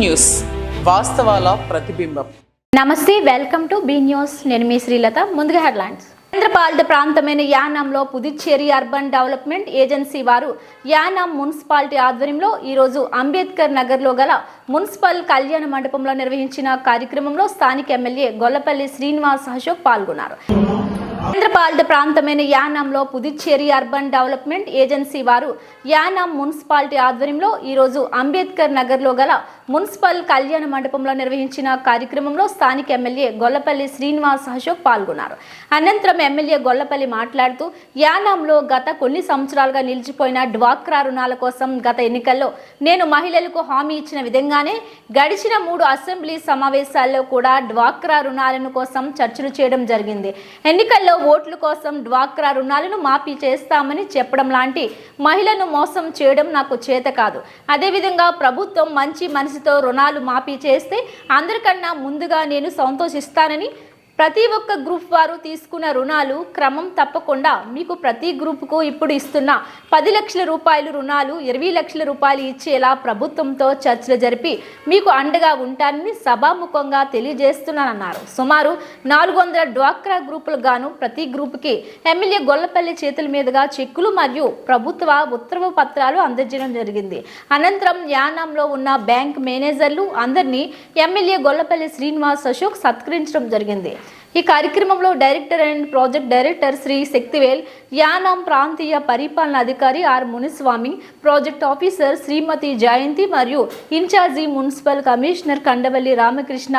News, వాస్తవాల ప్రతిబింబం. నమస్తే, welcome to be news. నేను మీ శ్రీలత. ముందుగా హెడ్లైన్స్. కేంద్రపాలిత ప్రాంతమైన యానాంలో పుదుచ్చేరి అర్బన్ డెవలప్మెంట్ ఏజెన్సీ వారు యానాం మున్సిపాలిటీ ఆధ్వర్యంలో ఈరోజు అంబేద్కర్ నగర్లో గల మున్సిపల్ కళ్యాణ మండపంలో నిర్వహించిన కార్యక్రమంలో స్థానిక ఎమ్మెల్యే గొల్లపల్లి శ్రీనివాస్ అశోక్ పాల్గొన్నారు. కేంద్రపాలిత ప్రాంతమైన యానాంలో పుదుచ్చేరి అర్బన్ డెవలప్మెంట్ ఏజెన్సీ వారు యానాం మున్సిపాలిటీ ఆధ్వర్యంలో ఈరోజు అంబేద్కర్ నగర్లో గల మున్సిపల్ కళ్యాణ మండపంలో నిర్వహించిన కార్యక్రమంలో స్థానిక ఎమ్మెల్యే గొల్లపల్లి శ్రీనివాస్ అశోక్ పాల్గొన్నారు. అనంతరం ఎమ్మెల్యే గొల్లపల్లి మాట్లాడుతూ యానాంలో గత కొన్ని సంవత్సరాలుగా నిలిచిపోయిన డ్వాక్రా రుణాల కోసం గత ఎన్నికల్లో నేను మహిళలకు హామీ ఇచ్చిన విధంగానే గడిచిన 3 అసెంబ్లీ సమావేశాల్లో కూడా డ్వాక్రా రుణాలను కోసం చర్చలు చేయడం జరిగింది. ఎన్నికల్లో ఓట్ల కోసం డ్వాక్రా రుణాలను మాఫీ చేస్తామని చెప్పడం లాంటి మహిళను మోసం చేయడం నాకు చేత కాదు. అదేవిధంగా ప్రభుత్వం మంచి మనసుతో రుణాలు మాఫీ చేస్తే అందరికన్నా ముందుగా నేను సంతోషిస్తానని, ప్రతి ఒక్క గ్రూప్ వారు తీసుకున్న రుణాలు క్రమం తప్పకుండా మీకు ప్రతి గ్రూపుకు ఇప్పుడు ఇస్తున్న 10 లక్షల రూపాయలు రుణాలు 20 లక్షల రూపాయలు ఇచ్చేలా ప్రభుత్వంతో చర్చలు జరిపి మీకు అండగా ఉంటానని సభాముఖంగా తెలియజేస్తున్నానన్నారు. సుమారు 400 డ్వాక్రా గ్రూపులు గాను ప్రతి గ్రూపుకి ఎమ్మెల్యే గొల్లపల్లి చేతుల మీదుగా చెక్కులు మరియు ప్రభుత్వ ఉత్తర్వు పత్రాలు అందజేయడం జరిగింది. అనంతరం యానాంలో ఉన్న బ్యాంక్ మేనేజర్లు అందరినీ ఎమ్మెల్యే గొల్లపల్లి శ్రీనివాస్ అశోక్ సత్కరించడం జరిగింది. ఈ కార్యక్రమంలో director and project director Shri Sakthivel, Yanam ప్రాంతీయ పరిపాలన అధికారి R Muniswamy, project officer Shrimati Jayanthi మరియు ఇన్ఛార్జి municipal commissioner Kandavalli Ramakrishna,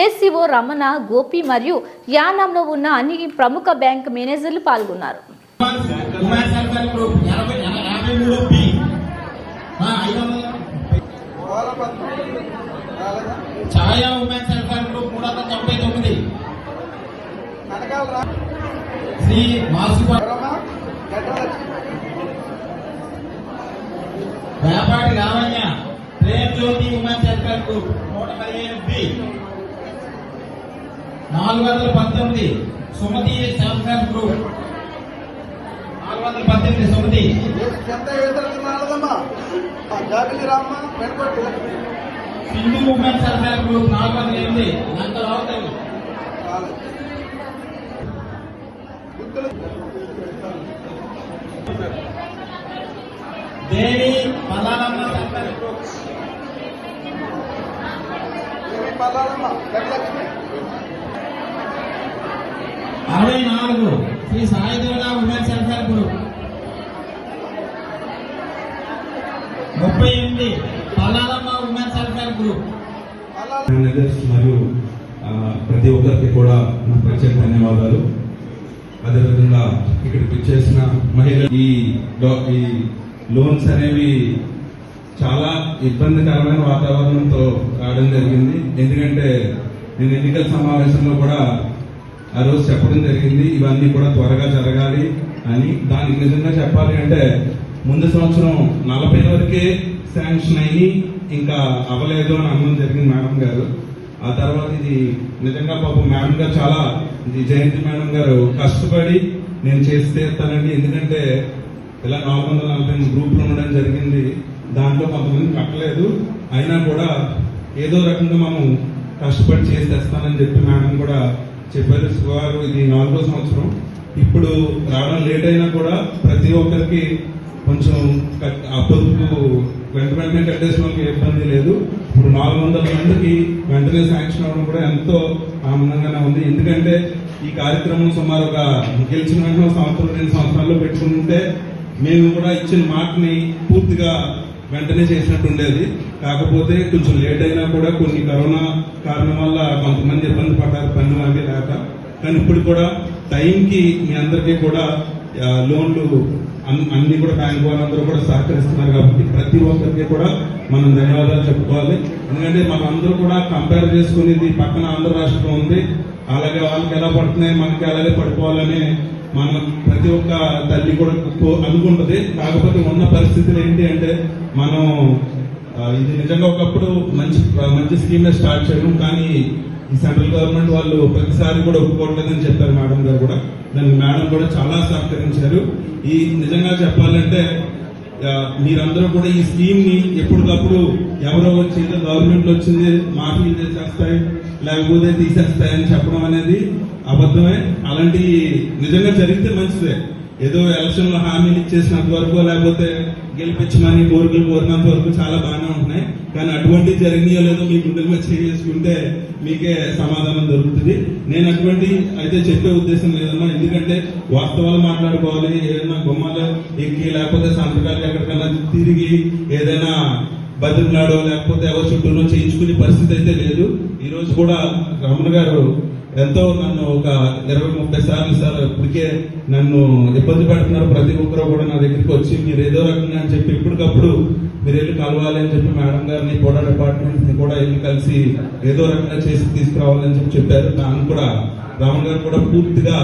ACO Ramana, Gopi మరియు యానాంలో ఉన్న అన్ని ప్రముఖ బ్యాంక్ మేనేజర్లు పాల్గొన్నారు. శ్రీ వ్యాపారి Ravanya Prem Jyothi women self group 115B 419 Sumathi self group 418 Sumathi Sindhu women self group 408 నంత రావుతారు. Devi Pallalamma self group 64 Sri Sai Durga women self group 38 Pallalamma women self group. మరియు ప్రతి ఒక్కరికి కూడా నా ప్రత్యేక ధన్యవాదాలు. అదేవిధంగా ఇక్కడికి వచ్చేసిన మహిళలు ఈ లోన్స్ అనేవి చాలా ఇబ్బందికరమైన వాతావరణంతో రావడం జరిగింది. ఎందుకంటే నేను ఎన్నికల సమావేశంలో కూడా ఆ రోజు చెప్పడం జరిగింది, ఇవన్నీ కూడా త్వరగా జరగాలి అని. దానికి నిజంగా చెప్పాలి అంటే ముందు సంవత్సరం 40 వరకే శాంక్షన్ అయ్యి ఇంకా అవ్వలేదు అని అనడం జరిగింది మేడం గారు. ఆ తర్వాత ఇది నిజంగా పాపం మేడం గారు చాలా, ఇది జయంతి మేడం గారు కష్టపడి నేను చేసి తీస్తానండి. ఎందుకంటే ఇలా 440 గ్రూపులు ఉండడం జరిగింది. దాంట్లో కొంతమంది కట్టలేదు, అయినా కూడా ఏదో రకంగా మనం కష్టపడి చేసి తెస్తానని చెప్పి మేడం కూడా చెప్పారు. సుమారు ఇది 4వ సంవత్సరం. ఇప్పుడు రావడం లేట్ అయినా కూడా ప్రతి ఒక్కరికి కొంచెం ఆ పొదుపు వెంటనే కట్టేసిన వాళ్ళకి ఇబ్బంది లేదు. ఇప్పుడు 400 మందికి వెంటనే శాంక్షన్ అవ్వడం కూడా ఎంతో ఆనందంగానే ఉంది. ఎందుకంటే ఈ కార్యక్రమం సుమారు ఒక గెలిచిన వెంటనే 1-2 సంవత్సరాల్లో పెట్టుకుంటే మేము కూడా ఇచ్చిన మాటని పూర్తిగా వెంటనే చేసినట్టు ఉండేది. కాకపోతే కొంచెం లేట్ అయినా కూడా కొన్ని కరోనా కారణం వల్ల కొంతమంది ఇబ్బంది పడ్డారు, పనులు అవి లేక. కానీ ఇప్పుడు కూడా టైంకి మీ అందరికీ కూడా లోన్లు అన్ని కూడా బ్యాంక్ వాళ్ళందరూ కూడా సహకరిస్తున్నారు. కాబట్టి ప్రతి ఒక్కరికి కూడా మనం ధన్యవాదాలు చెప్పుకోవాలి. ఎందుకంటే మనం అందరూ కూడా కంపేర్ చేసుకునేది పక్కన ఆంధ్ర రాష్ట్రం ఉంది, అలాగే వాళ్ళకి ఎలా పడుతున్నాయి మనకి అలాగే పడిపోవాలని మన ప్రతి ఒక్క తల్లి కూడా అనుకుంటుంది. కాకపోతే ఉన్న పరిస్థితులు ఏంటి అంటే మనం ఇది నిజంగా ఒకప్పుడు మంచి స్కీమే స్టార్ట్ చేయడం, కానీ ఈ సెంట్రల్ గవర్నమెంట్ వాళ్ళు ప్రతిసారి కూడా ఒప్పుకోవట్లేదని చెప్పారు మేడం గారు కూడా. దాన్ని మేడం కూడా చాలా సహకరించారు. ఈ నిజంగా చెప్పాలంటే మీరందరూ కూడా ఈ స్కీమ్ ని ఎప్పటికప్పుడు ఎవరో వచ్చి ఏదో గవర్నమెంట్ వచ్చింది మాఫీ చేసేస్తాయి లేకపోతే తీసేస్తాయని చెప్పడం అనేది అబద్ధమే. అలాంటి నిజంగా జరిగితే మంచిదే. ఏదో ఎలక్షన్ లో హామీలు ఇచ్చేసినంత వరకు లేకపోతే గెలిపించమని కోరికలు కోరినంత వరకు చాలా బాగానే ఉంటున్నాయి. కానీ అటువంటి జరిగినాయో లేదో మీ గుండెల మీద చేసుకుంటే మీకే సమాధానం దొరుకుతుంది. నేను అటువంటి అయితే చెప్పే ఉద్దేశం లేదమ్మా. ఎందుకంటే వాస్తవాలు మాట్లాడుకోవాలి. ఏదైనా బొమ్మలు ఎక్కి లేకపోతే సంతకాలు ఎక్కడికైనా తిరిగి ఏదైనా బతికినాడో లేకపోతే ఎవరి చుట్టూనో చేయించుకునే పరిస్థితి అయితే లేదు. ఈ రోజు కూడా రమణ గారు ఎంతో నన్ను ఒక 20-30 సార్లు సార్ ఇప్పటికే నన్ను ఇబ్బంది పెడుతున్నారు. ప్రతి ఒక్కరు కూడా నా దగ్గరికి వచ్చి మీరు ఏదో రకంగా అని చెప్పి ఇప్పటికప్పుడు మీరు వెళ్ళి కలవాలి అని చెప్పి మేడం గారిని కూడా డిపార్ట్మెంట్ ని కూడా వెళ్ళి కలిసి ఏదో రకంగా చేసి తీసుకురావాలని చెప్పి చెప్పారు. దాన్ని కూడా రామన్ గారు కూడా పూర్తిగా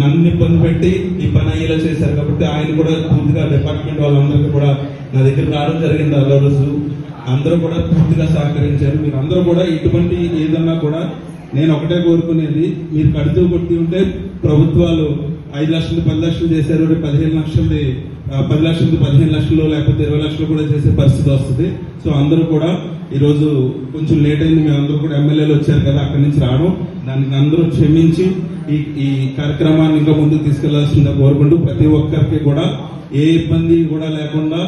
నన్ను ఇబ్బంది పెట్టి ఈ పని అయ్యేలా చేశారు. కాబట్టి ఆయన కూడా పూర్తిగా డిపార్ట్మెంట్ వాళ్ళందరికీ కూడా నా దగ్గర రావడం జరిగింది. ఆ రోజు అందరూ కూడా పూర్తిగా సహకరించారు. మీరు అందరూ కూడా ఇటువంటి ఏదన్నా కూడా నేను ఒకటే కోరుకునేది, మీరు కడుతూ కొట్టి ఉంటే ప్రభుత్వాలు 5 లక్షలు 10 లక్షలు చేశారు, 15 లక్షలది 10 లక్షలు 15 లక్షలు లేకపోతే 20 లక్షలు కూడా చేసే పరిస్థితి వస్తుంది. సో అందరూ కూడా ఈరోజు కొంచెం లేట్ అయింది. మేము అందరూ కూడా ఎమ్మెల్యేలు వచ్చారు కదా అక్కడి నుంచి రావడం, దానికి అందరూ క్షమించి ఈ కార్యక్రమాన్ని ఇంకా ముందుకు తీసుకెళ్లాల్సిందిగా కోరుకుంటూ ప్రతి ఒక్కరికి కూడా ఏ ఇబ్బంది కూడా లేకుండా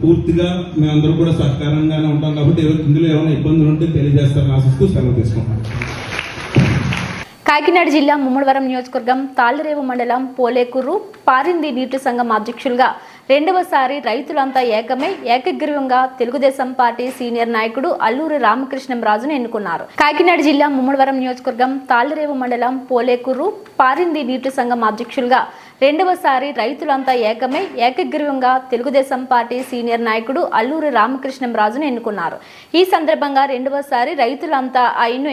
పూర్తిగా మేమందరూ కూడా సహకారంగానే ఉంటాం. కాబట్టి ఇందులో ఏమైనా ఇబ్బందులు ఉంటే తెలియజేస్తారని ఆశిస్తూ సెలవు తీసుకుంటాం. కాకినాడ జిల్లా ముమ్మడివరం నియోజకవర్గం తాళ్లరేవు మండలం పోలేకూరు పారింది నీటి సంఘం అధ్యక్షులుగా రెండవసారి రైతులంతా ఏకమై ఏకగ్రీవంగా తెలుగుదేశం పార్టీ సీనియర్ నాయకుడు అల్లూరి రామకృష్ణంరాజును ఎన్నుకున్నారు. కాకినాడ జిల్లా ముమ్మడివరం నియోజకవర్గం తాళ్లరేవు మండలం పోలేకూరు పారింది నీటి సంఘం అధ్యక్షులుగా రెండవసారి రైతులంతా ఏకమై ఏకగ్రీవంగా తెలుగుదేశం పార్టీ సీనియర్ నాయకుడు అల్లూరి రామకృష్ణంరాజును ఎన్నుకున్నారు. ఈ సందర్భంగా రెండవసారి రైతులంతా ఆయన్ను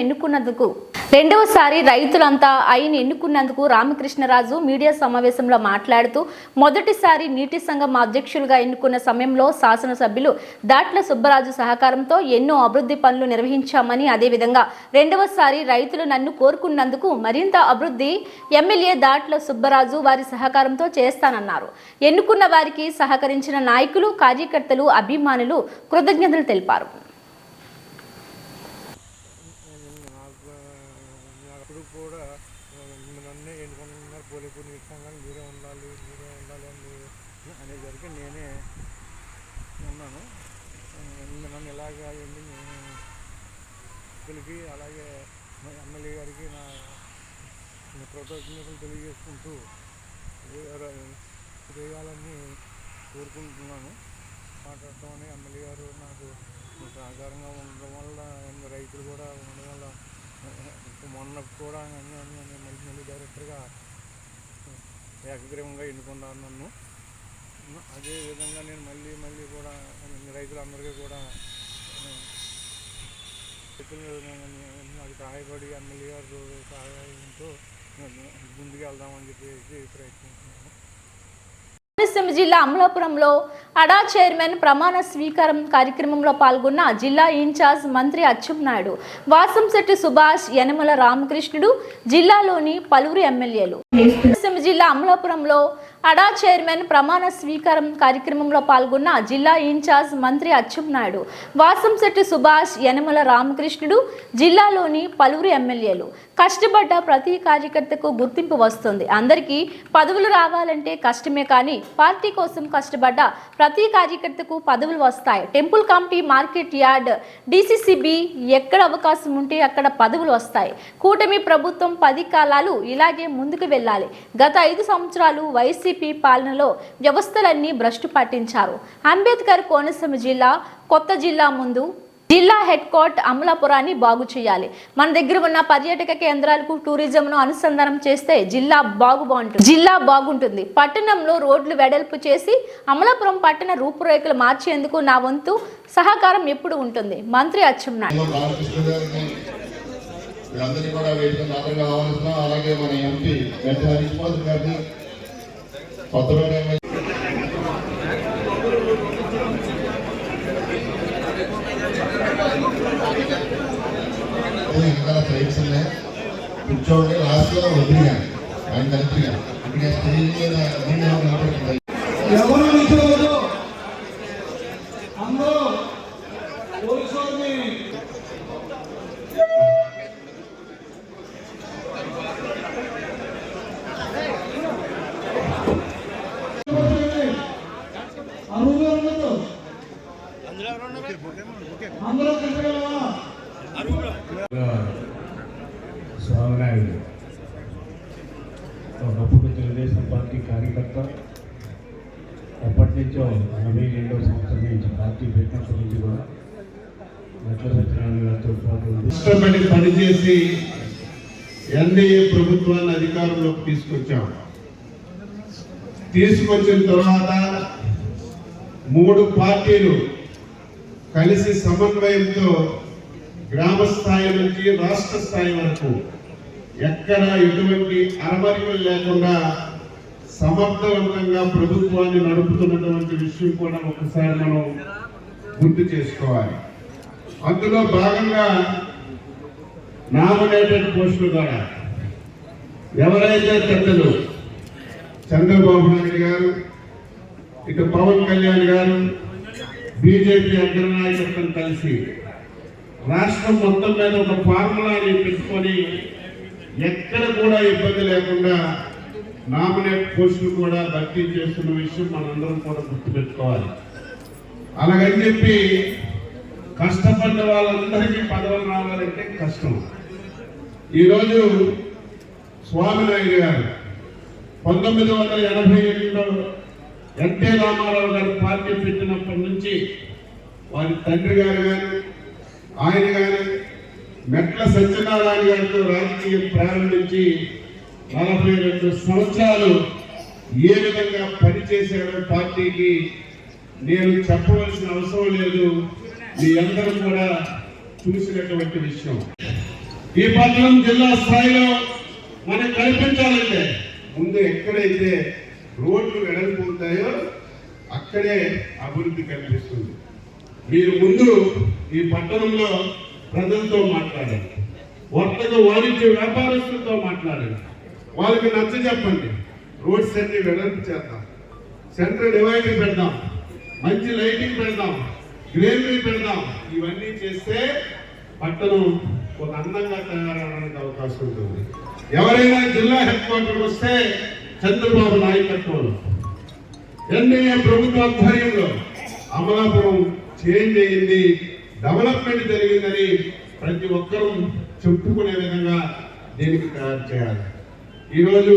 ఎన్నుకున్నందుకు రామకృష్ణరాజు మీడియా సమావేశంలో మాట్లాడుతూ, మొదటిసారి నీటి సంఘం అధ్యక్షులుగా ఎన్నుకున్న సమయంలో శాసనసభ్యులు దాట్ల సుబ్బరాజు సహకారంతో ఎన్నో అభివృద్ధి పనులు నిర్వహించామని, అదేవిధంగా రెండవసారి రైతులు నన్ను కోరుకున్నందుకు మరింత అభివృద్ధి ఎమ్మెల్యే దాట్ల సుబ్బరాజు వారి సహకారంతో చేస్తానన్నారు. ఎన్నుకున్న వారికి సహకరించిన నాయకులు, కార్యకర్తలు, అభిమానులు కృతజ్ఞతలు తెలిపారు. కూడా నన్నే ఎన్నుకుంటున్నారు. పోలేకూరు నీటి సంఘాన్ని మీరే ఉండాలి అనేసరికి నేనే ఉన్నాను. నన్ను ఇలాగా పిలిపి అలాగే ఎమ్మెల్యే గారికి నా కృతజ్ఞతలు తెలియజేసుకుంటూ చేయాలని కోరుకుంటున్నాను. మాట్లాడతామని ఎమ్మెల్యే గారు నాకు సహకారంగా ఉండడం వల్ల రైతులు కూడా ఉండడం వల్ల మొన్న కూడా మళ్ళీ డైరెక్టర్గా ఏకగ్రీవంగా ఎన్నుకున్నాను నన్ను. అదేవిధంగా నేను మళ్ళీ కూడా రైతులందరికీ కూడా నాకు సహాయపడి ఎమ్మెల్యే గారు సహాయంతో ముందుకు వెళ్దామని చెప్పేసి ప్రయత్నిస్తున్నాను. కోనసీమ జిల్లా అమలాపురంలో అడా చైర్మన్ ప్రమాణ స్వీకారం కార్యక్రమంలో పాల్గొన్న జిల్లా ఇన్ఛార్జ్ మంత్రి అచ్చెన్నాయుడు, వాసంశెట్టి సుభాష్, యనమల రామకృష్ణుడు, జిల్లాలోని పలువురు ఎమ్మెల్యేలు. కోనసీమ జిల్లా అమలాపురంలో అడా చైర్మన్ ప్రమాణ స్వీకారం కార్యక్రమంలో పాల్గొన్న జిల్లా ఇన్ఛార్జ్ మంత్రి అచ్చెన్నాయుడు, వాసంశెట్టి సుభాష్, యనమల రామకృష్ణుడు, జిల్లాలోని పలువురు ఎమ్మెల్యేలు. కష్టపడ్డ ప్రతి కార్యకర్తకు గుర్తింపు వస్తుంది. అందరికీ పదవులు రావాలంటే కష్టమే, కానీ పార్టీ కోసం కష్టపడ్డ ప్రతి కార్యకర్తకు పదవులు వస్తాయి. Temple committee, market yard, DCCB ఎక్కడ అవకాశం ఉంటే అక్కడ పదవులు వస్తాయి. కూటమి ప్రభుత్వం 10 కాలాలు ఇలాగే ముందుకు వెళ్ళాలి. గత 5 సంవత్సరాలు వైసీపీ పాలనలో వ్యవస్థలన్నీ భ్రష్టు పట్టించారు. అంబేద్కర్ కోనసీమ జిల్లా కొత్త జిల్లా ముందు జిల్లా హెడ్ క్వార్టర్ అమలాపురాన్ని బాగు చేయాలి. మన దగ్గర ఉన్న పర్యాటక కేంద్రాలకు టూరిజంను అనుసంధానం చేస్తే జిల్లా బాగుంటుంది. పట్టణంలో రోడ్లు వెడల్పు చేసి అమలాపురం పట్టణ రూపురేఖలు మార్చేందుకు నా వంతు సహకారం ఎప్పుడు ఉంటుంది. మంత్రి అచ్చెన్నాయుడు. ఫ్లైట్స్ ఉన్నాయి, కూర్చోండి. లాస్ట్లో వదిలిగా ఆయన కలిపిగా ఇక్కడ స్టేజ్ మీద ఎవరు నిల్చోవద్దు. అందరూ కార్యకర్త. ఎప్పటి నుంచో 82వ సంవత్సరం నుంచి పార్టీ పెట్టినప్పటి నుంచి కూడా మెట్ల సత్యనారాయణ గారితో పాటు కష్టపడి పనిచేసి ఎన్డీఏ ప్రభుత్వాన్ని అధికారంలోకి తీసుకొచ్చాం. తీసుకొచ్చిన తర్వాత 3 పార్టీలు కలిసి సమన్వయంతో గ్రామ స్థాయి నుంచి రాష్ట్ర స్థాయి వరకు ఎక్కడ ఎటువంటి అరమరికలు లేకుండా సమర్థవంతంగా ప్రభుత్వాన్ని నడుపుతున్నటువంటి విషయం కూడా ఒకసారి మనం గుర్తు చేసుకోవాలి. అందులో భాగంగా నామినేటెడ్ పోస్టులు ద్వారా ఎవరైతే పెద్దలు చంద్రబాబు నాయుడు గారు, ఇటు పవన్ కళ్యాణ్ గారు, బీజేపీ అగ్రనాయకత్వం కలిసి రాష్ట్రం మొత్తం మీద ఒక ఫార్ములాని పెట్టుకొని ఎక్కడ కూడా ఇబ్బంది లేకుండా నామినేట్ పోస్టులు కూడా భర్తీ చేస్తున్న విషయం మనందరం కూడా గుర్తుపెట్టుకోవాలి. అలాగని చెప్పి కష్టపడ్డ వాళ్ళందరికీ పదవులు రావాలంటే కష్టం. ఈరోజు స్వామినాయుడు గారు 1987లో ఎన్టీ రామారావు గారు పార్టీ పెట్టినప్పటి నుంచి వారి తండ్రి గారు కానీ ఆయన కానీ మెట్ల సత్యనారాయణ గారితో రాజకీయం ప్రారంభించి 42 సంవత్సరాలు ఏ విధంగా పనిచేశాడో పార్టీకి నేను చెప్పవలసిన అవసరం లేదు, మీ అందరూ కూడా చూసినటువంటి విషయం. ఈ పట్టణం జిల్లా స్థాయిలో మనం కల్పించాలంటే ముందు ఎక్కడైతే రోడ్లు వెడల్పోతాయో అక్కడే అభివృద్ధి కనిపిస్తుంది. మీరు ముందు ఈ పట్టణంలో ప్రజలతో మాట్లాడండి, వర్తక వాణిజ్య వ్యాపారస్తులతో మాట్లాడండి, వాళ్ళకి నచ్చ చెప్పండి. రోడ్స్ అన్ని వెడల్పు చేద్దాం, సెంట్రల్ డివైడర్ పెడదాం, మంచి లైటింగ్ పెడదాం, గ్రీనరీ పెడదాం. ఇవన్నీ చేస్తే పట్టణం ఒక అందంగా తయారవడానికి అవకాశం ఉంటుంది. ఎవరైనా జిల్లా హెడ్ క్వార్టర్ వస్తే చంద్రబాబు నాయకత్వంలో ఎన్డీఏ ప్రభుత్వ ఆధ్వర్యంలో అమలాపురం చేంజ్ అయ్యింది, డెవలప్మెంట్ జరిగిందని ప్రతి ఒక్కరూ చెప్పుకునే విధంగా దీనికి తయారు చేయాలి. ఈరోజు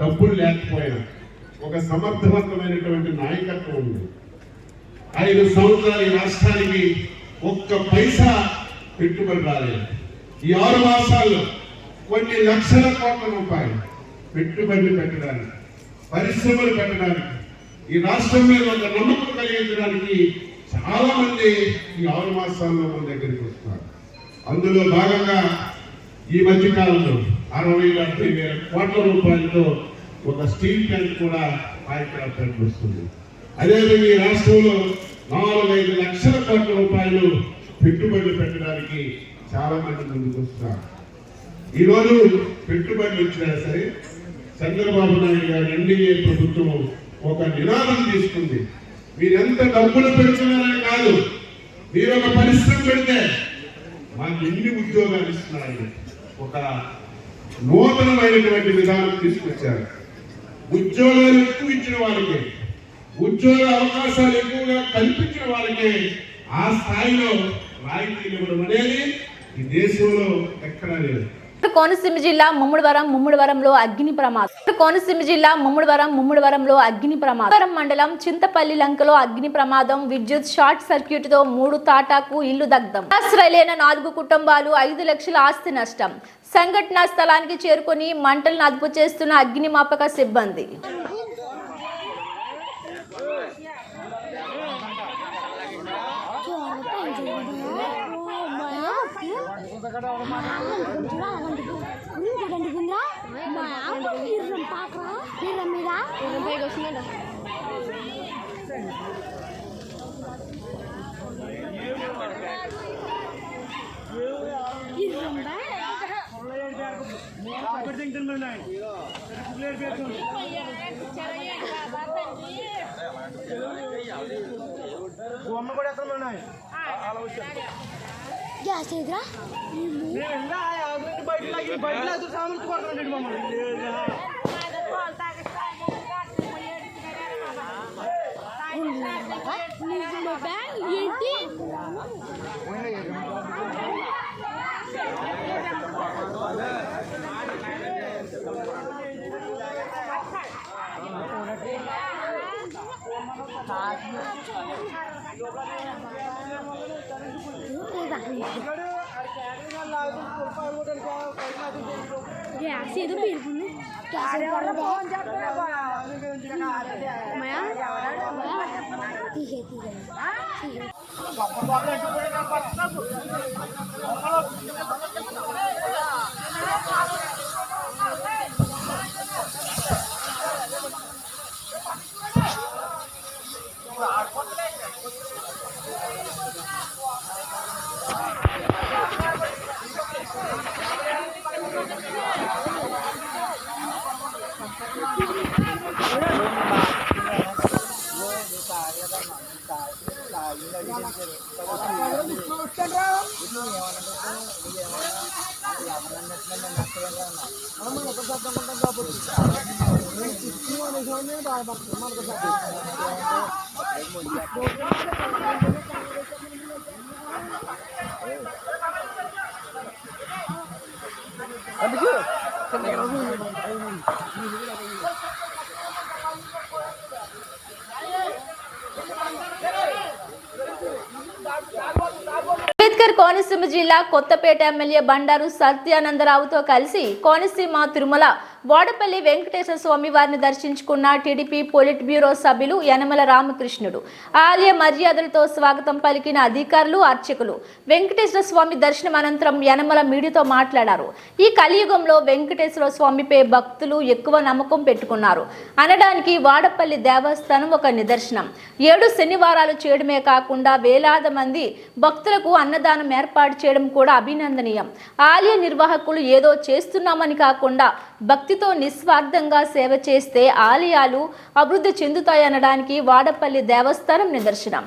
డబ్బులు లేకపోయినా ఒక సమర్థవంతమైనటువంటి నాయకత్వం ఉంది. 5 సంవత్సరాలు ఈ రాష్ట్రానికి ఒక్క పైసా పెట్టుబడి రాలేదు. ఈ 6 మాసాల్లో కొన్ని లక్షల కోట్ల రూపాయలు పెట్టుబడులు పెట్టడానికి, పరిశ్రమలు పెట్టడానికి, ఈ రాష్ట్రం మీద ఒక నమ్మకం కలిగించడానికి చాలా మంది ఈ 6 మాసాల్లో మన దగ్గరికి వస్తున్నారు. అందులో భాగంగా ఈ మధ్యకాలంలో 60-70 కోట్ల రూపాయలతో ఒక స్టీల్ ప్లాంట్ కూడా పాయకరానికి వస్తుంది. అదేవిధంగా ఈ రాష్ట్రంలో 4-5 లక్షల కోట్ల రూపాయలు పెట్టుబడులు పెట్టడానికి చాలా మంది ముందుకు వస్తున్నారు. ఈరోజు పెట్టుబడులు వచ్చినా సరే చంద్రబాబు నాయుడు గారు ఎన్డీఏ ప్రభుత్వం ఒక నినాదం తీసుకుంది. మీరు ఎంత డబ్బులు పెడుతున్నారని కాదు, మీరు ఒక పరిశ్రమ పెడితే మాకు ఎన్ని ఉద్యోగాలు ఇస్తున్నారని ఒక నూతనమైనటువంటి విధానం తీసుకొచ్చారు. ఉద్యోగాలు ఎక్కువ ఇచ్చిన వాళ్ళకి, ఉద్యోగ అవకాశాలు ఎక్కువగా కల్పించిన వాళ్ళకి ఆ స్థాయిలో రాయితీలు ఇవ్వడం అనేది ఈ దేశంలో ఎక్కడా లేదు. కోనసీమ జిల్లా ముమ్మడివరంలో అగ్ని ప్రమాదం. కోనసీమ జిల్లా ముమ్మడివరంలో అగ్ని ప్రమాదం. మండలం చింతపల్లి లంకలో అగ్ని ప్రమాదం. విద్యుత్ షార్ట్ సర్క్యూట్ తో 3 తాటాకు ఇల్లు దగ్ధం. ఆశ్రయలేన 4 కుటుంబాలు, 5 లక్షల ఆస్తి నష్టం. సంఘటనా స్థలానికి చేరుకొని మంటలను అదుపు చేస్తున్న అగ్నిమాపక సిబ్బంది. అంబేద్కర్ కోనసీమ జిల్లా కొత్తపేట ఎమ్మెల్యే బండారు సత్యానందరావుతో కలిసి కోనసీమ తిరుమల వాడపల్లి వెంకటేశ్వర స్వామి వారిని దర్శించుకున్న టీడీపీ పొలిట్ బ్యూరో సభ్యులు యనమల రామకృష్ణుడు. ఆలయ మర్యాదలతో స్వాగతం పలికిన అధికారులు, అర్చకులు. వెంకటేశ్వర స్వామి దర్శనం అనంతరం యనమల మీడియాతో మాట్లాడారు. ఈ కలియుగంలో వెంకటేశ్వర స్వామిపై భక్తులు ఎక్కువ నమ్మకం పెట్టుకున్నారు అనడానికి వాడపల్లి దేవస్థానం ఒక నిదర్శనం. 7 శనివారాలు చేయడమే కాకుండా వేలాది మంది భక్తులకు అన్నదానం ఏర్పాటు చేయడం కూడా అభినందనీయం. ఆలయ నిర్వాహకులు ఏదో చేస్తున్నామని కాకుండా భక్తితో నిస్వార్థంగా సేవ చేస్తే ఆలయాలు అభివృద్ధి చెందుతాయనడానికి వాడపల్లి దేవస్థానం నిదర్శనం.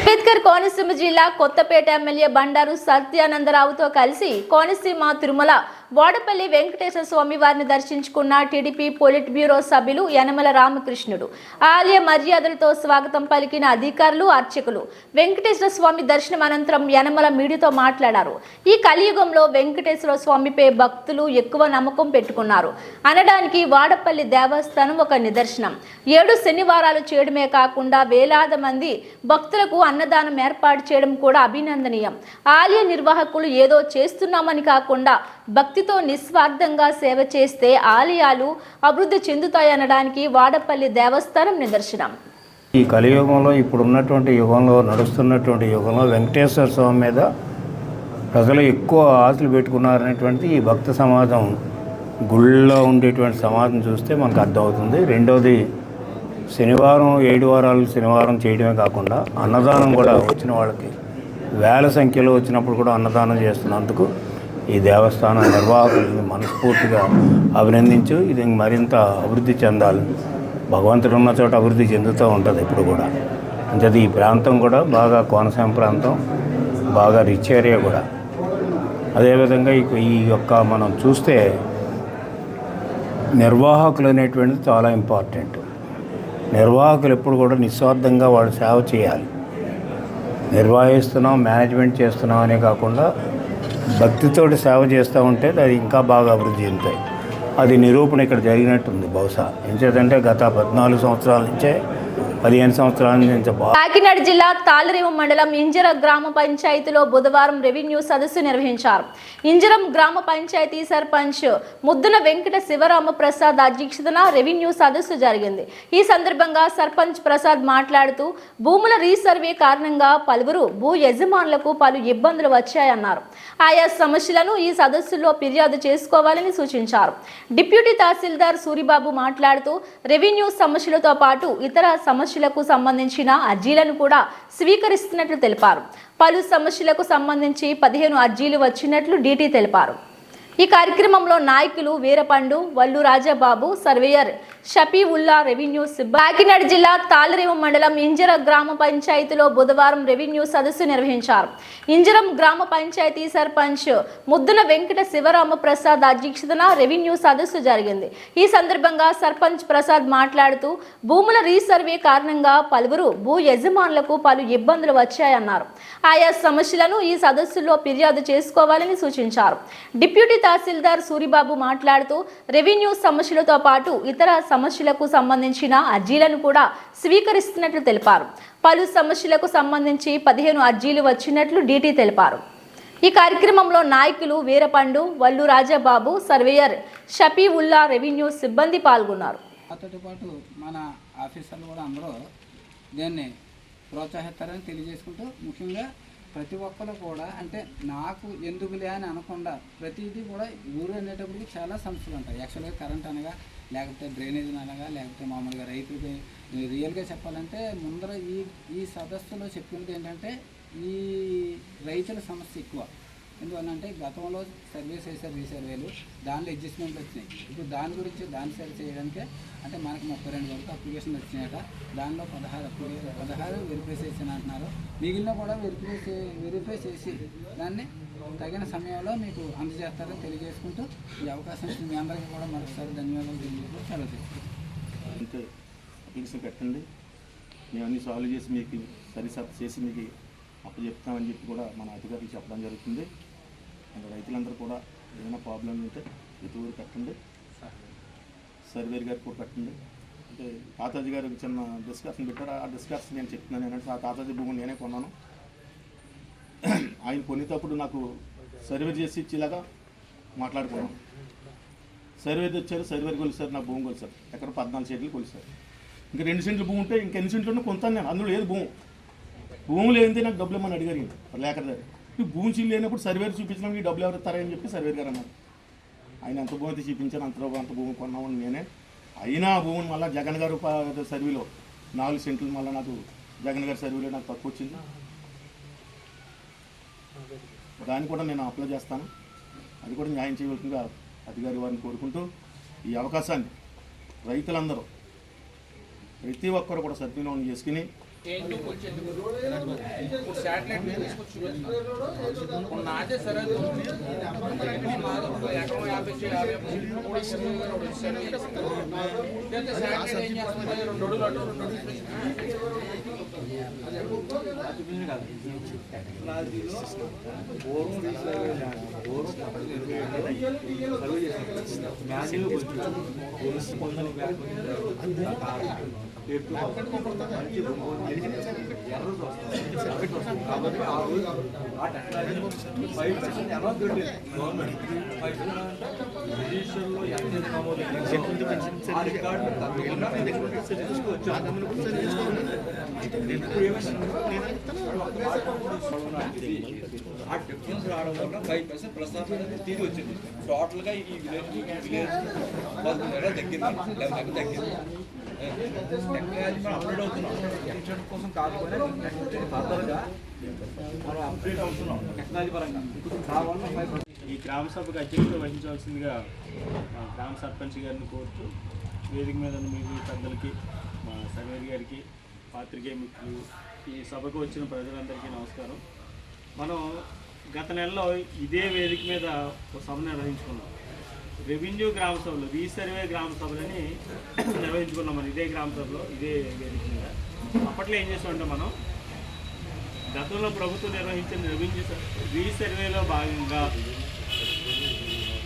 అంబేద్కర్ కోనసీమ జిల్లా కొత్తపేట ఎమ్మెల్యే బండారు సత్యానందరావుతో కలిసి కోనసీమ తిరుమల వాడపల్లి వెంకటేశ్వర స్వామి వారిని దర్శించుకున్న టీడీపీ పొలిట్ బ్యూరో సభ్యులు యనమల రామకృష్ణుడు. ఆలయ మర్యాదలతో స్వాగతం పలికిన అధికారులు, అర్చకులు. వెంకటేశ్వర స్వామి దర్శనం అనంతరం యనమల మీడియాతో మాట్లాడారు. ఈ కలియుగంలో వెంకటేశ్వర స్వామిపై భక్తులు ఎక్కువ నమ్మకం పెట్టుకున్నారు అనడానికి వాడపల్లి దేవస్థానం ఒక నిదర్శనం. 7 శనివారాలు చేయడమే కాకుండా వేలాది మంది భక్తులకు అన్నదానం ఏర్పాటు చేయడం కూడా అభినందనీయం. ఆలయ నిర్వాహకులు ఏదో చేస్తున్నామని కాకుండా భక్తితో నిస్వార్థంగా సేవ చేస్తే ఆలయాలు అభివృద్ధి చెందుతాయనడానికి వాడపల్లి దేవస్థానం నిదర్శనం. ఈ కలియుగంలో ఇప్పుడు ఉన్నటువంటి యుగంలో, నడుస్తున్నటువంటి యుగంలో వెంకటేశ్వర స్వామి మీద ప్రజలు ఎక్కువ ఆశలు పెట్టుకున్నారనేటువంటి ఈ భక్త సమాజం, గుళ్ళో ఉండేటువంటి సమాజం చూస్తే మనకు అర్థమవుతుంది. రెండవది, శనివారం 7 వారాలు శనివారం చేయడమే కాకుండా అన్నదానం కూడా వచ్చిన వాళ్ళకి వేల సంఖ్యలో వచ్చినప్పుడు కూడా అన్నదానం చేస్తున్నందుకు ఈ దేవస్థాన నిర్వాహకులను మనస్ఫూర్తిగా అభినందించు. ఇది మరింత అభివృద్ధి చెందాలి. భగవంతుడు ఉన్న చోట అభివృద్ధి చెందుతూ ఉంటుంది ఇప్పుడు కూడా. అంటే ఈ ప్రాంతం కూడా బాగా కోనసీమ ప్రాంతం, బాగా రిచ్ ఏరియా కూడా. అదేవిధంగా ఈ యొక్క మనం చూస్తే నిర్వాహకులు అనేటువంటిది చాలా ఇంపార్టెంట్. నిర్వాహకులు ఎప్పుడు కూడా నిస్వార్థంగా వాళ్ళు సేవ చేయాలి. నిర్వహిస్తున్నాం, మేనేజ్మెంట్ చేస్తున్నాం అనే కాకుండా భక్తితోటి సేవ చేస్తూ ఉంటే అది ఇంకా బాగా అభివృద్ధి చెందుతాయి. అది నిరూపణ ఇక్కడ జరిగినట్టుంది. బహుశా ఎంచేతంటే గత 14 సంవత్సరాల నుంచే 15 సంవత్సరాల నుంచి కాకినాడ జిల్లా తాళరేవు మండలం ఇంజరం గ్రామ పంచాయతీలో బుధవారం రెవెన్యూ సదస్సు నిర్వహించారు. ఇంజరం గ్రామ పంచాయతీ సర్పంచ్ ముద్దున వెంకట శివరామ ప్రసాద్ అధ్యక్షతన రెవెన్యూ సదస్సు జరిగింది. ఈ సందర్భంగా సర్పంచ్ ప్రసాద్ మాట్లాడుతూ భూముల రీసర్వే కారణంగా పలువురు భూ యజమానులకు పలు ఇబ్బందులు వచ్చాయన్నారు. ఆయా సమస్యలను ఈ సదస్సులో ఫిర్యాదు చేసుకోవాలని సూచించారు. డిప్యూటీ తహసీల్దార్ సూరిబాబు మాట్లాడుతూ రెవెన్యూ సమస్యలతో పాటు ఇతర సమస్యలకు సంబంధించిన అర్జీలను కూడా స్వీకరిస్తున్నట్లు తెలిపారు. పలు సమస్యలకు సంబంధించి 15 అర్జీలు వచ్చినట్లు డీటీ తెలిపారు. ఈ కార్యక్రమంలో నాయకులు వీరపండు, వల్లు రాజాబాబు, సర్వేయర్ షఫీవుల్లా, రెవెన్యూ సిబ్బంది. కాకినాడ జిల్లా తాళరేవు మండలం ఇంజరం గ్రామ పంచాయతీలో బుధవారం రెవెన్యూ సదస్సు నిర్వహించారు. ఇంజరం గ్రామ పంచాయతీ సర్పంచ్ ముద్దున వెంకట శివరామ ప్రసాద్ అధ్యక్షతన రెవెన్యూ సదస్సు జరిగింది. ఈ సందర్భంగా సర్పంచ్ ప్రసాద్ మాట్లాడుతూ భూముల రీసర్వే కారణంగా పలువురు భూ యజమానులకు పలు ఇబ్బందులు వచ్చాయన్నారు. ఆయా సమస్యలను ఈ సదస్సులో ఫిర్యాదు చేసుకోవాలని సూచించారు. డిప్యూటీ తహసీల్దార్ సూరిబాబు మాట్లాడుతూ రెవెన్యూ సమస్యలతో పాటు ఇతర సమస్యలకు సంబంధించిన అర్జీలను కూడా స్వీకరిస్తున్నట్లు తెలిపారు. పలు సమస్యలకు సంబంధించి 15 అర్జీలు వచ్చినట్లు డీటీ తెలిపారు. ఈ కార్యక్రమంలో నాయకులు వీరపండు, వల్లు రాజాబాబు, సర్వేయర్ షఫీవుల్లా, రెవెన్యూ సిబ్బంది పాల్గొన్నారు. దాంతో పాటు మన ఆఫీసర్లు కూడా అందరూ దీన్ని ప్రోత్సహిస్తారని తెలియజేసుకుంటూ, ముఖ్యంగా ప్రతి ఒక్కరు కూడా అంటే నాకు ఎందుకులే అని అనకుండా ప్రతిదీ కూడా ఊరు అనేటప్పటికి చాలా సమస్యలు ఉంటాయి. యాక్చువల్గా కరెంట్ అనగా, లేకపోతే డ్రైనేజ్ అనగా, లేకపోతే మామూలుగా రైతులకి రియల్గా చెప్పాలంటే ముందర ఈ సదస్సులో చెప్పినది ఏంటంటే ఈ రైతుల సమస్య ఎక్కువ. ఎందువల్లంటే గతంలో సర్వీస్ చేశారు, రీసర్వేలు, దానిలో అడ్జస్ట్మెంట్ వచ్చినాయి. ఇప్పుడు దాని గురించి దాన్ని సరి చేయడానికే అంటే మనకి 32 వరకు అప్లికేషన్ వచ్చినాయట. దానిలో 16 వెరిఫై చేసిన అంటున్నారు. మిగిలిన కూడా వెరిఫై చేసి దాన్ని తగిన సమయంలో మీకు అందజేస్తారని తెలియజేసుకుంటూ ఈ అవకాశం ఇచ్చిన మీ అందరికీ కూడా మరొకసారి ధన్యవాదాలు తెలియజేస్తూ సెలవు తీసుకుంటాం. అంటే అప్లికేషన్ పెట్టండి, మేము అన్నీ సాల్వ్ చేసి మీకు సరిసత్ చేసి మీకు అప్పుడు చెప్తామని చెప్పి కూడా మన అధికారులు చెప్పడం జరుగుతుంది. అండ్ రైతులందరూ కూడా ఏదైనా ప్రాబ్లం ఉంటే ప్రతి ఊరు పెట్టండి, సర్వేర్ గారికి కూడా పెట్టండి. అంటే తాతాజీ గారు చిన్న డిస్కషన్ పెట్టారు. ఆ డిస్కషన్ నేను చెప్తున్నాను ఏంటంటే ఆ తాతాజీ భూమిని నేనే కొన్నాను. ఆయన కొనేటప్పుడు నాకు సర్వే చేసి ఇచ్చేలాగా మాట్లాడుకున్నాను. సర్వేది వచ్చారు, సర్వేర్ కొలిసారు, నా భూమి కొలిసారు. ఎక్కడ 14 సెంట్లు కొలిసారు. ఇంకా 2 సెంట్లు భూమి ఉంటే ఇంకెన్ని సెంట్లు కొంతాను నేను. అందులో ఏది భూమి లేనిదే నాకు డబ్బులు ఏమని అడిగారు లేఖర్ గారు. భూమి చీలు లేనప్పుడు సర్వేర్ చూపించడానికి ఈ డబ్బులు ఎవరు ఇస్తారని చెప్పి సర్వేర్ గారు అన్నారు. ఆయన ఎంత భూమి అయితే చూపించాను, అంత భూమి కొన్నామని నేనే. అయినా భూమిని మళ్ళీ జగన్ గారు సర్వేలో 4 సెంట్లు మళ్ళీ నాకు జగన్ గారి సర్వేలో నాకు తక్కువ వచ్చింది. దాన్ని కూడా నేను అప్లై చేస్తాను. అది కూడా న్యాయం చేయవలసిందిగా అధికారి వారిని కోరుకుంటూ ఈ అవకాశాన్ని రైతులందరూ ప్రతి ఒక్కరు కూడా సద్వినియోగం చేసుకుని శాటిలైట్ మీద తీసుకొచ్చి చూపిస్తున్నారు. నాదే సరే ఎకరం 50 శాటిలైట్ ఏం చేస్తుంది, 2 అడుగులు అటు 2 ఆ డిఫరెన్స్ రావడం వల్ల 5% ప్రస్తుతం తిరిగి వచ్చింది. టోటల్గా ఈ విలేజ్ 11 తగ్గింది. టెక్నాలజీ మనం అప్డేట్ అవుతున్నాం. ఎక్స్టెంట్ కోసం కాకపోయినా ఫర్దర్గా మనం అప్డేట్ అవుతున్నాం టెక్నాలజీ పరంగా. ఈ గ్రామ సభకు అధ్యక్షత వహించవలసిందిగా మా గ్రామ సర్పంచ్ గారిని కోరుతూ వేదిక మీద ఉన్న మీ పెద్దలకి, మా సర్వేర్ గారికి, పాత్రికేయ మిత్రులు, ఈ సభకు వచ్చిన ప్రజలందరికీ నమస్కారం. మనం గత నెలలో ఇదే వేదిక మీద ఒక సభ నిర్వహించుకున్నాం. రెవెన్యూ గ్రామ సభలు, రీసర్వే గ్రామ సభలని నిర్వహించుకున్నాం మనం ఇదే గ్రామ సభలో, ఇదే వేదిక మీద. అప్పట్లో ఏం చేసామంటే మనం గతంలో ప్రభుత్వం నిర్వహించిన రెవెన్యూ రీసర్వేలో భాగంగా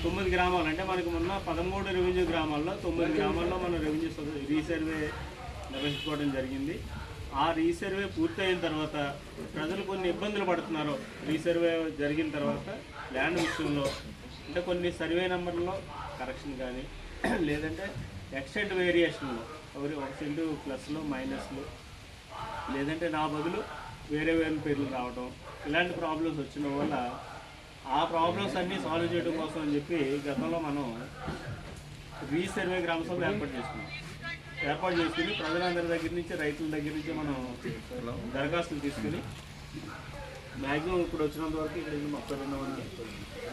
9 గ్రామాలు, అంటే మనకు మొన్న 13 రెవెన్యూ గ్రామాల్లో 9 గ్రామాల్లో మనం రెవెన్యూ రీసర్వే నిర్వహించుకోవడం జరిగింది. ఆ రీసర్వే పూర్తయిన తర్వాత ప్రజలు కొన్ని ఇబ్బందులు పడుతున్నారు. రీసర్వే జరిగిన తర్వాత ల్యాండ్ విషయంలో అంటే కొన్ని సర్వే నెంబర్లో కరెక్షన్ కానీ, లేదంటే ఎక్స్టెంట్ వేరియేషన్లో 1 సెంటు ప్లస్లు మైనస్లు, లేదంటే నా బదులు వేరే పేర్లు రావడం, ఇలాంటి ప్రాబ్లమ్స్ వచ్చిన వల్ల ఆ ప్రాబ్లమ్స్ అన్నీ సాల్వ్ చేయడం కోసం అని చెప్పి గతంలో మనం రీసర్వే గ్రామ సభలు ఏర్పాటు చేసుకుని ప్రజలందరి దగ్గర నుంచి, రైతుల దగ్గర నుంచి మనం దరఖాస్తులు తీసుకుని మ్యాక్సిమం ఇప్పుడు వచ్చినంత వరకు ఇక్కడ 32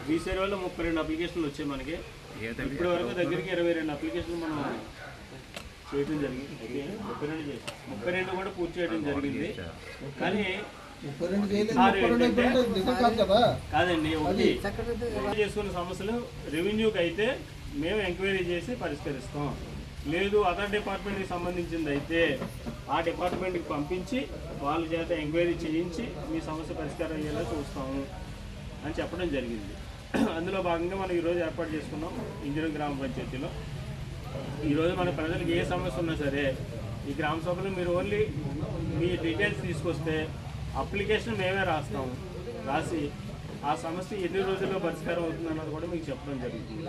రీసర్వేలో 32 అప్లికేషన్లు వచ్చాయి మనకి. ఇప్పటి వరకు దగ్గరికి 22 అప్లికేషన్లు మనం చేయడం జరిగింది. 32 కూడా పూర్తి చేయడం జరిగింది. కానీ కాదండి, ఒకటి చేసుకున్న సమస్యలు రెవెన్యూకి అయితే మేము ఎంక్వైరీ చేసి పరిష్కరిస్తాం, లేదు అదర్ డిపార్ట్మెంట్కి సంబంధించింది అయితే ఆ డిపార్ట్మెంట్కి పంపించి వాళ్ళ చేత ఎంక్వైరీ చేయించి మీ సమస్య పరిష్కారం అయ్యేలా చూస్తాము అని చెప్పడం జరిగింది. అందులో భాగంగా మనం ఈరోజు ఏర్పాటు చేసుకున్నాం ఇంజనీరింగ్ గ్రామ పంచాయతీలో. ఈరోజు మన ప్రజలకు ఏ సమస్య ఉన్నా సరే ఈ గ్రామ సభలో మీరు ఓన్లీ మీ డీటెయిల్స్ తీసుకొస్తే అప్లికేషన్ మేమే రాస్తాం. రాసి ఆ సమస్య ఎన్ని రోజుల్లో పరిష్కారం అవుతుందన్నది కూడా మీకు చెప్పడం జరుగుతుంది.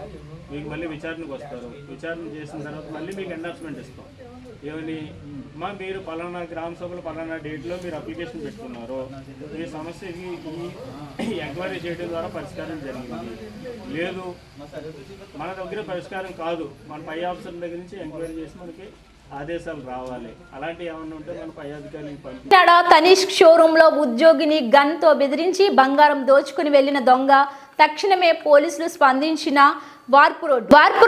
మీకు మళ్ళీ విచారణకు వస్తారు. విచారణ చేసిన తర్వాత మళ్ళీ మీకు ఎండార్స్మెంట్ ఇస్తాం. ఏమని మీరు పలానా గ్రామ సభలో పలానా డేట్లో మీరు అప్లికేషన్ పెట్టుకున్నారు, మీ సమస్యకి ఈ ఎంక్వైరీ చేయడం ద్వారా పరిష్కారం జరిగింది, లేదు మన దగ్గర పరిష్కారం కాదు, మన పై ఆఫీసర్ దగ్గర నుంచి ఎంక్వైరీ చేసి మనకి ఆదేశాలు రావాలి. అలాంటివి ఏమన్నా ఉంటే మన పై అధికారులకు పంపి తనిష్క్ షోరూమ్ లో ఉద్యోగిని గన్ తో బెదిరించి బంగారం దోచుకుని వెళ్లిన దొంగ తక్షణమే పోలీసులు స్పందించిన వార్పు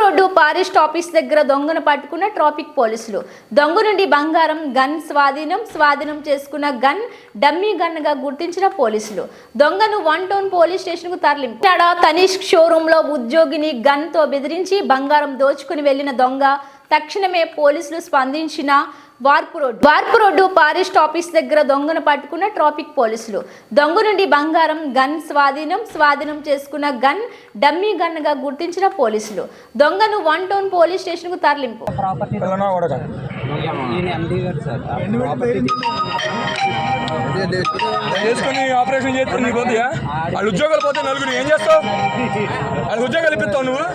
రోడ్డు ఫారెస్ట్ ఆఫీస్ దగ్గర దొంగను పట్టుకున్న ట్రాఫిక్ పోలీసులు. దొంగ నుండి బంగారం, గన్ స్వాధీనం చేసుకున్న గన్ డమ్మీ గన్ గా గుర్తించిన పోలీసులు. దొంగను 1 టౌన్ పోలీస్ స్టేషన్ కు తరలింపు. తనిష్క్ షోరూమ్ లో ఉద్యోగిని గన్ తో బెదిరించి బంగారం దోచుకుని వెళ్లిన దొంగ తక్షణమే పోలీసులు స్పందించిన వార్పు రోడ్డు ఫారెస్ట్ ఆఫీస్ దగ్గర దొంగను పట్టుకున్న ట్రాఫిక్ పోలీసులు. దొంగ నుండి బంగారం, గన్ స్వాధీనం చేసుకున్న గన్ డమ్మీ గన్ గా గుర్తించిన పోలీసులు. దొంగను 1 టౌన్ పోలీస్ స్టేషన్ కు తరలింపు. ఆపరేషన్ చేస్తే నీకు వద్దా? వాళ్ళు ఉద్యోగాలు పోతే నలుగురు ఏం చేస్తావు? వాళ్ళు ఉద్యోగాలు ఇప్పిస్తావు నువ్వు?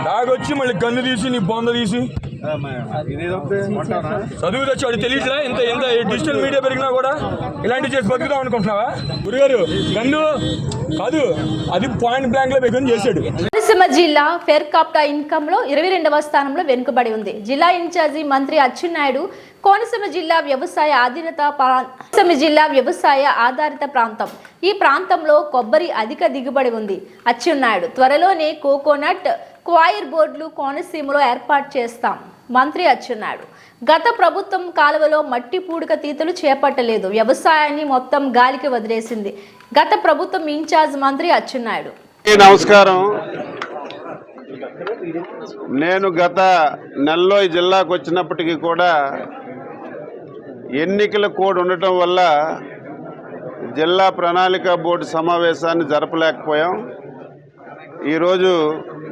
దాగొచ్చి మళ్ళీ గన్ను తీసి నీ బొంద తీసి చదువు తెచ్చి వాడు తెలియదురా. ఎంత డిజిటల్ మీడియా పెరిగినా కూడా ఇలాంటివి చేసి బతుకుదాం అనుకుంటున్నావా? గురుగారు గన్ను కాదు, అది పాయింట్ బ్లాంక్ లో బెగన్ చేశాడు. కోనసీమ జిల్లా ఫెర్ కాప్టా ఇన్కమ్ లో 22వ స్థానంలో వెనుకబడి ఉంది. జిల్లా ఇన్ఛార్జి మంత్రి అచ్చెన్నాయుడు కోనసీమ జిల్లా వ్యవసాయ ఆధారిత ప్రాంతం. ఈ ప్రాంతంలో కొబ్బరి అధిక దిగుబడి ఉంది. అచ్చెన్నాయుడు త్వరలోనే కోకోనట్ క్వాయిర్ బోర్డులు కోనసీమలో ఏర్పాటు చేస్తాం. మంత్రి అచ్చెన్నాయుడు గత ప్రభుత్వం కాలువలో మట్టి పూడిక తీతలు చేపట్టలేదు, వ్యవసాయాన్ని మొత్తం గాలికి వదిలేసింది. గత ప్రభుత్వం ఇన్ఛార్జ్ మంత్రి అచ్చెన్నాయుడు. నమస్కారం. నేను గత నెలలో ఈ జిల్లాకు వచ్చినప్పటికీ కూడా ఎన్నికల కోడ్ ఉండటం వల్ల జిల్లా ప్రణాళిక బోర్డు సమావేశాన్ని జరపలేకపోయాం. ఈరోజు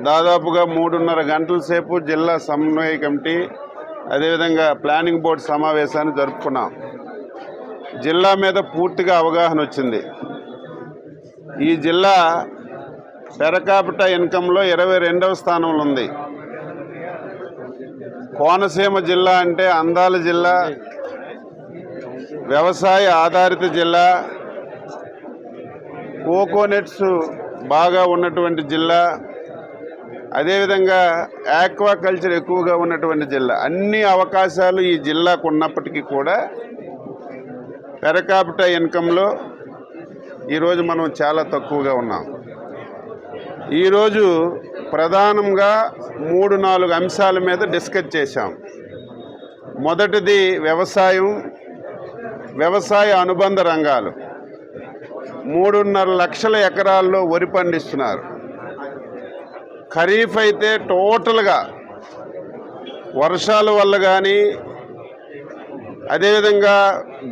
దాదాపుగా 3.5 గంటల సేపు జిల్లా సమన్వయ కమిటీ అదేవిధంగా ప్లానింగ్ బోర్డు సమావేశాన్ని జరుపుకున్నాం. జిల్లా మీద పూర్తిగా అవగాహన వచ్చింది. ఈ జిల్లా పెర్ కాపిటా ఇన్కంలో 22వ స్థానంలో ఉంది. కోనసీమ జిల్లా అంటే అందాల జిల్లా, వ్యవసాయ ఆధారిత జిల్లా, కోకోనట్స్ బాగా ఉన్నటువంటి జిల్లా, అదేవిధంగా ఆక్వాకల్చర్ ఎక్కువగా ఉన్నటువంటి జిల్లా. అన్ని అవకాశాలు ఈ జిల్లాకు ఉన్నప్పటికీ కూడా పెర్ కాపిటా ఇన్కంలో ఈరోజు మనం చాలా తక్కువగా ఉన్నాం. ఈరోజు ప్రధానంగా 3-4 అంశాల మీద డిస్కస్ చేశాం. మొదటిది వ్యవసాయ అనుబంధ రంగాలు. 3.5 లక్షల ఎకరాల్లో వరి పండిస్తున్నారు. ఖరీఫ్ అయితే టోటల్గా వర్షాల వల్ల కానీ అదేవిధంగా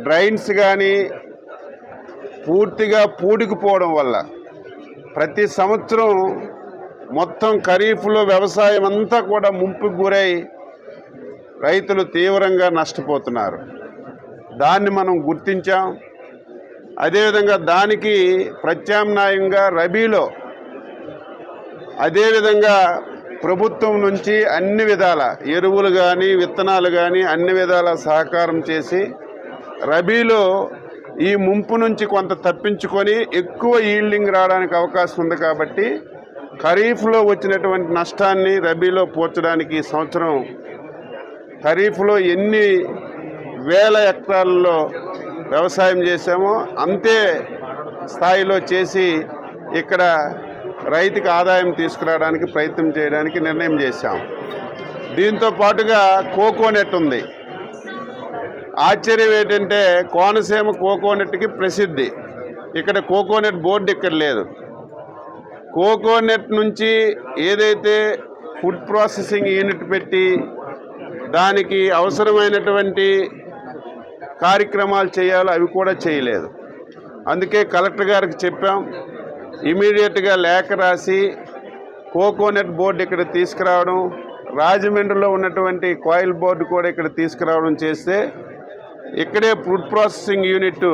డ్రైన్స్ కానీ పూర్తిగా పూడికిపోవడం వల్ల ప్రతి సంవత్సరం మొత్తం ఖరీఫ్లో వ్యవసాయం అంతా కూడా ముంపుకు గురై రైతులు తీవ్రంగా నష్టపోతున్నారు. దాన్ని మనం గుర్తించాం. అదేవిధంగా దానికి ప్రత్యామ్నాయంగా రబీలో అదేవిధంగా ప్రభుత్వం నుంచి అన్ని విధాల ఎరువులు కానీ విత్తనాలు కానీ అన్ని విధాల సహకారం చేసి రబీలో ఈ ముంపు నుంచి కొంత తప్పించుకొని ఎక్కువ ఈల్డింగ్ రావడానికి అవకాశం ఉంది. కాబట్టి ఖరీఫ్లో వచ్చినటువంటి నష్టాన్ని రబీలో పోర్చడానికి ఈ సంవత్సరం ఖరీఫ్లో ఎన్ని వేల హెక్టార్లలో వ్యవసాయం చేశామో అంతే స్థాయిలో చేసి ఇక్కడ రైతుకి ఆదాయం తీసుకురావడానికి ప్రయత్నం చేయడానికి నిర్ణయం చేశాం. దీంతో పాటుగా కోకోనట్ ఉంది. ఆశ్చర్యం ఏంటంటే కోనసీమ కోకోనట్కి ప్రసిద్ధి. ఇక్కడ కోకోనట్ బోర్డు ఇక్కడ లేదు. కోకోనట్ నుంచి ఏదైతే ఫుడ్ ప్రాసెసింగ్ యూనిట్ పెట్టి దానికి అవసరమైనటువంటి కార్యక్రమాలు చేయాలో అవి కూడా చేయలేదు. అందుకే కలెక్టర్ గారికి చెప్పాం, ఇమీడియట్గా లేఖ రాసి కోకోనట్ బోర్డు ఇక్కడ తీసుకురావడం, రాజమండ్రిలో ఉన్నటువంటి కాయిల్ బోర్డు కూడా ఇక్కడ తీసుకురావడం చేస్తే ఇక్కడే ఫుడ్ ప్రాసెసింగ్ యూనిట్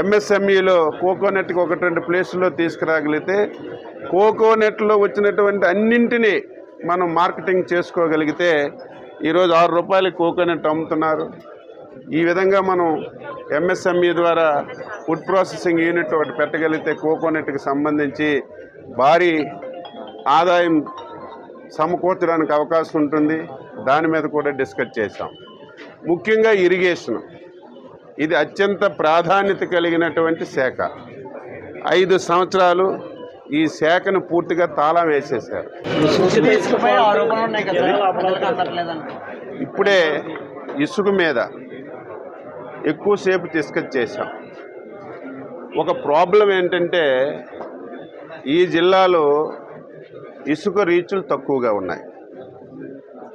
ఎంఎస్ఎంఈలో కోకోనట్కి 1-2 ప్లేసుల్లో తీసుకురాగలిగితే కోకోనట్లో వచ్చినటువంటి అన్నింటినీ మనం మార్కెటింగ్ చేసుకోగలిగితే ఈరోజు 6 రూపాయలకి కోకోనట్ అమ్ముతున్నారు. ఈ విధంగా మనం ఎంఎస్ఎంఈ ద్వారా ఫుడ్ ప్రాసెసింగ్ యూనిట్ ఒకటి పెట్టగలిగితే కోకోనట్కి సంబంధించి భారీ ఆదాయం సమకూర్చడానికి అవకాశం ఉంటుంది. దాని మీద కూడా డిస్కస్ చేశాం. ముఖ్యంగా ఇరిగేషన్, ఇది అత్యంత ప్రాధాన్యత కలిగినటువంటి శాఖ. 5 సంవత్సరాలు ఈ శాఖను పూర్తిగా తాళం వేసేశారు. ఇప్పుడే ఇసుక మీద ఎక్కువసేపు డిస్కస్ చేశాం. ఒక ప్రాబ్లం ఏంటంటే ఈ జిల్లాలో ఇసుక రీచులు తక్కువగా ఉన్నాయి.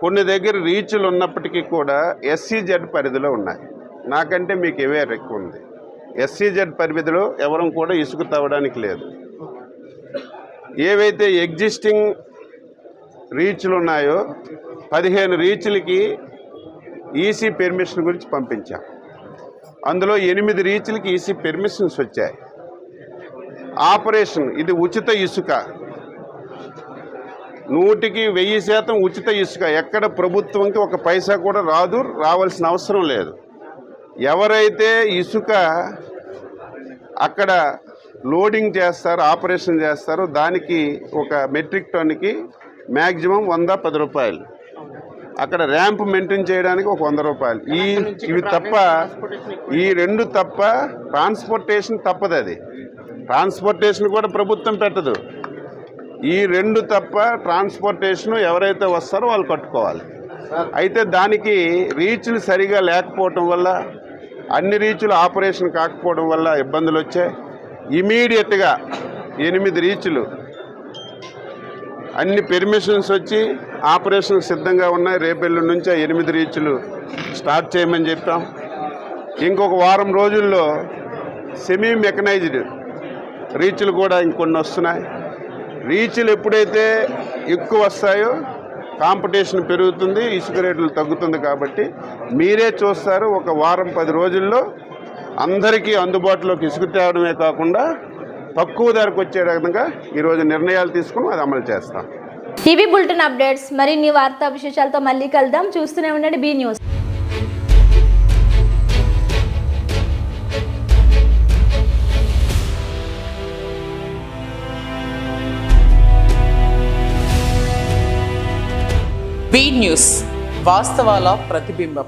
కొన్ని దగ్గర రీచులు ఉన్నప్పటికీ కూడా ఎస్సీజెడ్ పరిధిలో ఉన్నాయి. నాకంటే మీకు ఎవేర్ ఎక్కువ ఉంది. ఎస్సీజెడ్ పరిధిలో ఎవరం కూడా ఇసుక తవ్వడానికి లేదు. ఏవైతే ఎగ్జిస్టింగ్ రీచ్లు ఉన్నాయో 15 రీచ్లకి ఈసీ పెర్మిషన్ గురించి పంపించాం. అందులో 8 రీచ్లకి ఈసీ పెర్మిషన్స్ వచ్చాయి. ఆపరేషన్ ఇది ఉచిత ఇసుక, 100కి 1000% ఉచిత ఇసుక. ఎక్కడ ప్రభుత్వంకి ఒక పైసా కూడా రాదు, రావాల్సిన అవసరం లేదు. ఎవరైతే ఇసుక అక్కడ లోడింగ్ చేస్తారో, ఆపరేషన్ చేస్తారో దానికి ఒక మెట్రిక్ టన్నుకి మ్యాక్సిమం 110 రూపాయలు. అక్కడ ర్యాంప్ మెయింటైన్ చేయడానికి ఒక 100 రూపాయలు. ఇవి తప్ప, ఈ 2 తప్ప ట్రాన్స్పోర్టేషన్ తప్పదు. అది ట్రాన్స్పోర్టేషన్ కూడా ప్రభుత్వం పెట్టదు. ఈ 2 తప్ప ట్రాన్స్పోర్టేషన్ ఎవరైతే వస్తారో వాళ్ళు కట్టుకోవాలి. అయితే దానికి రీచ్లు సరిగా లేకపోవటం వల్ల, అన్ని రీచ్లు ఆపరేషన్ కాకపోవడం వల్ల ఇబ్బందులు వచ్చాయి. ఇమీడియట్గా 8 రీచ్లు అన్ని పెర్మిషన్స్ వచ్చి ఆపరేషన్ సిద్ధంగా ఉన్నాయి. రేపెల్లుండి నుంచి 8 రీచ్లు స్టార్ట్ చేయమని చెప్పాం. ఇంకొక వారం రోజుల్లో సెమీ మెకనైజ్డ్ రీచ్లు కూడా ఇంకొన్ని వస్తున్నాయి. రీచ్లు ఎప్పుడైతే ఎక్కువ వస్తాయో కాంపిటీషన్ పెరుగుతుంది, ఇసుక రేట్లు తగ్గుతుంది. కాబట్టి మీరే చూస్తారు, ఒక వారం 10 రోజుల్లో అందరికీ అందుబాటులోకి ఇసుక తేవడమే కాకుండా తక్కువ ధరకు వచ్చే విధంగా ఈరోజు నిర్ణయాలు తీసుకుని అది అమలు చేస్తాం. ఇవి బులెటిన్ అప్డేట్స్. మరిన్ని వార్తా విశేషాలతో మళ్ళీ కలుద్దాం. చూస్తూనే ఉండండి బీ న్యూస్. బీ న్యూస్, వాస్తవాల ప్రతిబింబం.